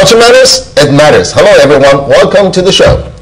much it matters? It matters. Hello everyone, welcome to the show.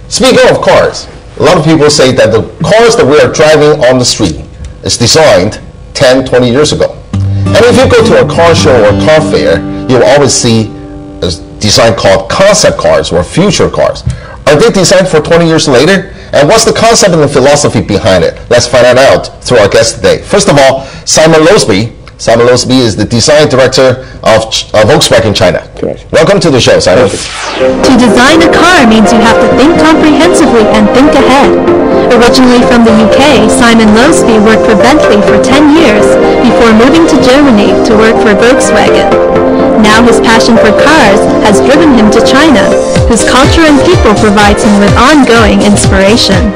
Speaking of cars, a lot of people say that the cars that we are driving on the street is designed 10, 20 years ago. And if you go to a car show or car fair, you'll always see a design called concept cars or future cars. Are they designed for 20 years later? And what's the concept and the philosophy behind it? Let's find it out through our guest today. First of all, Simon Losby. Simon Losby is the design director of Volkswagen China. Correct. Welcome to the show, Simon. To design a car means you have to think comprehensively and think ahead. Originally from the UK, Simon Losby worked for Bentley for 10 years before moving to Germany to work for Volkswagen. Now his passion for cars has driven him to China, whose culture and people provides him with ongoing inspiration.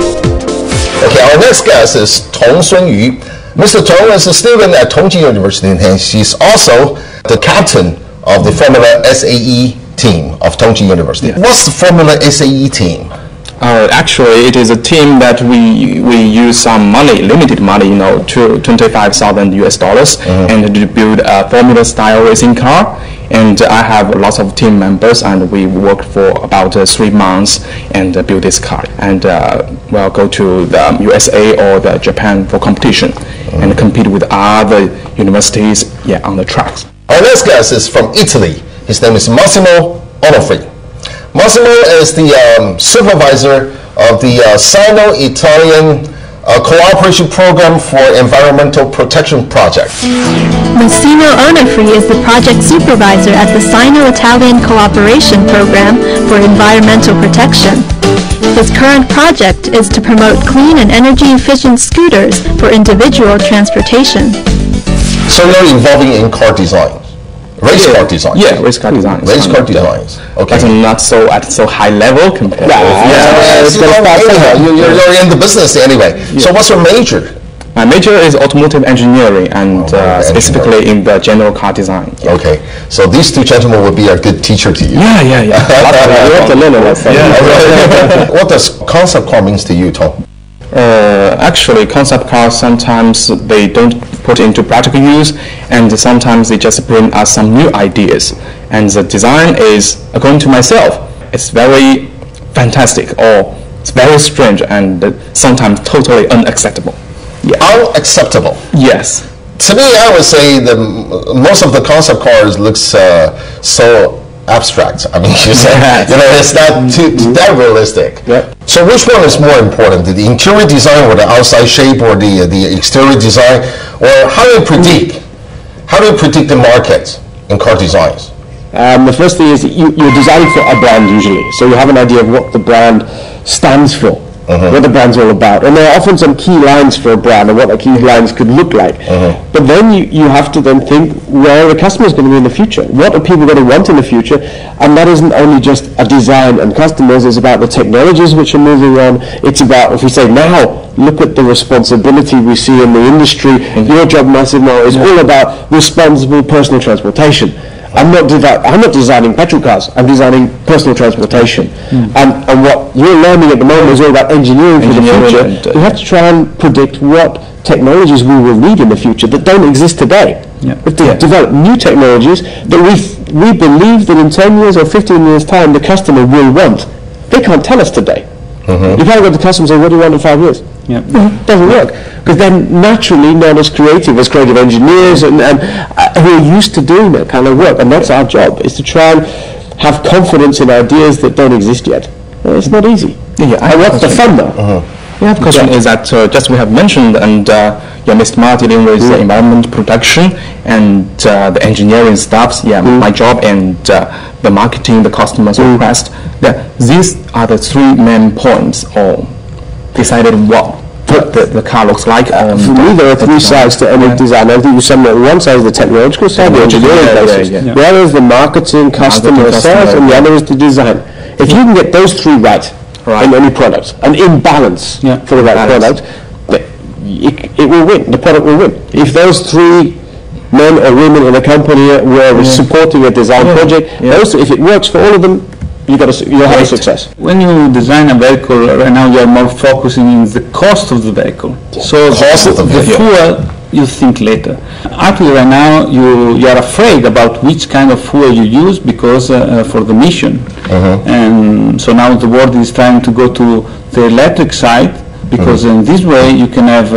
Okay, our next guest is Tong Sunyu. Mr. Tong is a student at Tongji University, and she's also the captain of the Formula SAE team of Tongji University. Yeah. What's the Formula SAE team? Actually, it is a team that we use some money, limited money, to $25,000 and to build a Formula style racing car. And I have lots of team members, and we worked for about 3 months and build this car. And we'll go to the USA or the Japan for competition and compete with other universities on the tracks. Our next guest is from Italy. His name is Massimo Onofri. Massimo is the supervisor of the Sino-Italian Cooperation Program for Environmental Protection Project. Massimo Onofri is the project supervisor at the Sino-Italian Cooperation Program for Environmental Protection. His current project is to promote clean and energy-efficient scooters for individual transportation. So you're involving in car design? Race car design? Yeah, race car design. Race car designs. Okay. But not so at so high level compared you're in the business anyway. Yeah. So what's your major? My major is automotive engineering and specifically in the general car design. Yeah. Okay. So these two gentlemen would be a good teacher to you. Yeah. You have to learn a lot. What does concept car means to you, Tom? Actually, concept cars sometimes they don't put into practical use, and sometimes they just bring us some new ideas. And the design is, according to myself, it's very fantastic, or it's very strange, and sometimes totally unacceptable. Yeah. Unacceptable. Yes. To me, I would say that most of the concept cars looks so abstract. I mean, it's not that realistic. Yep. So which one is more important, the interior design or the outside shape or the exterior design? Or how do you predict the market in car designs? The first thing is you're designing for a brand usually. So you have an idea of what the brand stands for. What the brand's all about, and there are often some key lines for a brand and what the key lines could look like. But then you have to then think where the customer is going to be in the future. What are people going to want in the future? And that isn't only just a design and customers. It's about the technologies which are moving on. It's about, if we say now, look at the responsibility we see in the industry. Your job, Massive, now is all about responsible personal transportation. I'm not designing petrol cars. I'm designing personal transportation. And what you're learning at the moment is all about engineering for the future. We have to try and predict what technologies we will need in the future that don't exist today. We have to develop new technologies that we believe that in 10 years or 15 years' time the customer will want. They can't tell us today. You can't go to the customer and say, what do you want in 5 years? It doesn't work. Because then naturally, not as creative engineers and who are used to doing that kind of work. And that's our job, is to try and have confidence in ideas that don't exist yet. It's not easy. And what's the fun though? The question is that just we have mentioned, and Mr. Ma dealing with the environment protection and the engineering stuff. My job and the marketing, the customers request. These are the 3 main points, or decided what the car looks like. For me, there are 3 sides to any design. I think you sum it. One side is the technological side, the engineering basis. The other is the marketing, customer sales, and the other is the design. If you can get those 3 right in any product, and in balance for the right product, it will win. The product will win. If those 3 men or women in a company were supporting a design project, if it works for all of them, you'll have a success. When you design a vehicle, right now you're more focusing on the cost of the vehicle. So the fuel you think later. Actually, right now you are afraid about which kind of fuel you use because for the emission, and so now the world is trying to go to the electric side because in this way you can have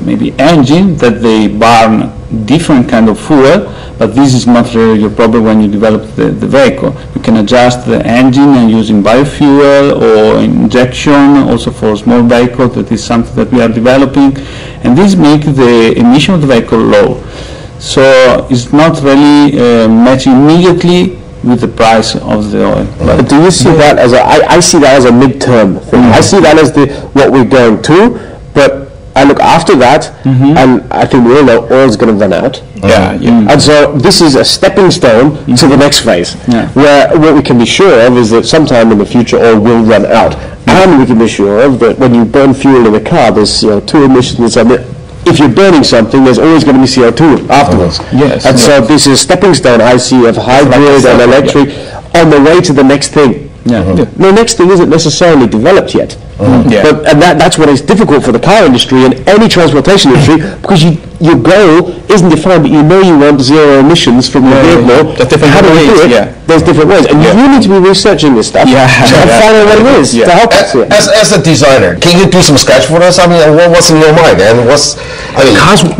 maybe engine that they burn different kind of fuel, but this is not really your problem when you develop the vehicle. You can adjust the engine and using biofuel or injection also for small vehicles. That is something that we are developing, and this makes the emission of the vehicle low. So it's not really matching immediately with the price of the oil. But do you see that as I see that as a midterm thing. I see that as what we're going to, but I look after that, and I think we all know oil's going to run out. And so this is a stepping stone to the next phase, where what we can be sure of is that sometime in the future oil will run out. And we can be sure of that when you burn fuel in a car, there's CO2 emissions, and if you're burning something, there's always going to be CO2 afterwards. And so this is a stepping stone, I see, of hybrid and electric on the way to the next thing. The next thing isn't necessarily developed yet. But that's what is difficult for the car industry and any transportation industry, because your goal isn't defined, but you know you want zero emissions from your vehicle. How do we do it? There's different ways, and you need to be researching this stuff and find out what it is to help us. As a designer, can you do some sketch for us? I mean, what's in your mind, and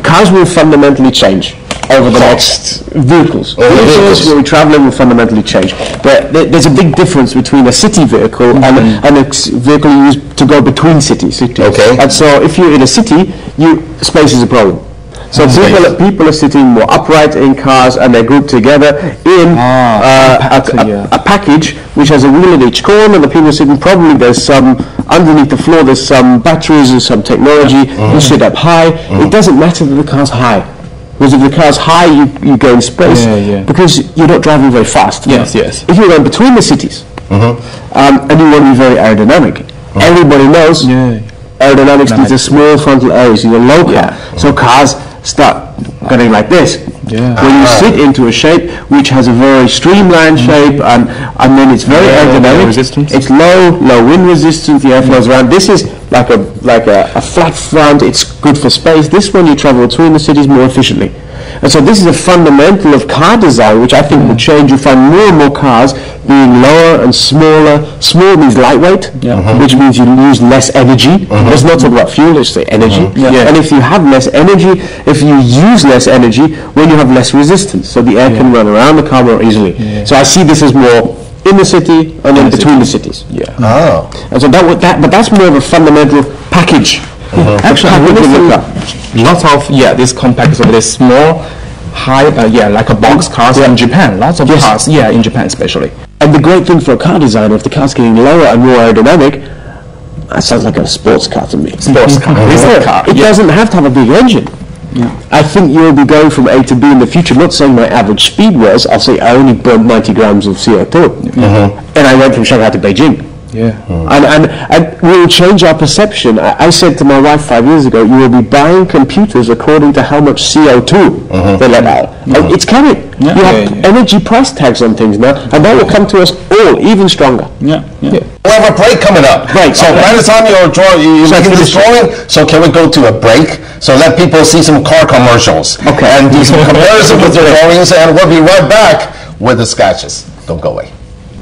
cars will fundamentally change over the next vehicles. Vehicles will be traveling will fundamentally change. But there's a big difference between a city vehicle and a vehicle you use to go between cities. And so if you're in a city, space is a problem. So people are sitting more upright in cars, and they're grouped together in a package which has a wheel in each corner, and the people are sitting, probably there's some, underneath the floor there's some batteries and some technology. You sit up high. It doesn't matter that the car's high. Because if the car's high, you go in space, because you're not driving very fast. If you're going between the cities, and you want to be very aerodynamic, everybody knows aerodynamics needs a small frontal area, so you're low car. So cars start getting like this. When you sit into a shape which has a very streamlined shape, and then it's very aerodynamic, it's low wind resistance, the air flows around. This is like a flat front, it's good for space. This one you travel between the cities more efficiently. And so this is a fundamental of car design, which I think will change. You find more and more cars being lower and smaller. Small means lightweight, which means you use less energy. Let's not talk about fuel, let's say energy. And if you have less energy, if you use less energy, when you have less resistance, so the air can run around the car more easily. So I see this as more in the city and then between the cities. And so but that's more of a fundamental package. Actually, lots of this compact, so this small, high, like a box cars in Japan. Lots of cars, in Japan especially. And the great thing for a car designer, if the car's getting lower and more aerodynamic, that sounds like a sports car to me. Sports car. It doesn't have to have a big engine. I think you'll be going from A to B in the future, not saying my average speed was, I'll say I only burned 90 grams of CO2. And I went from Shanghai to Beijing. And we will change our perception. I said to my wife 5 years ago, you will be buying computers according to how much CO2 they let out. And it's coming. You have energy price tags on things now, and that will come to us all even stronger. We'll have a break coming up. Right. So by the time you're making this drawing, so can we go to a break? So let people see some car commercials. And do some comparison with your drawings, and we'll be right back with the sketches. Don't go away.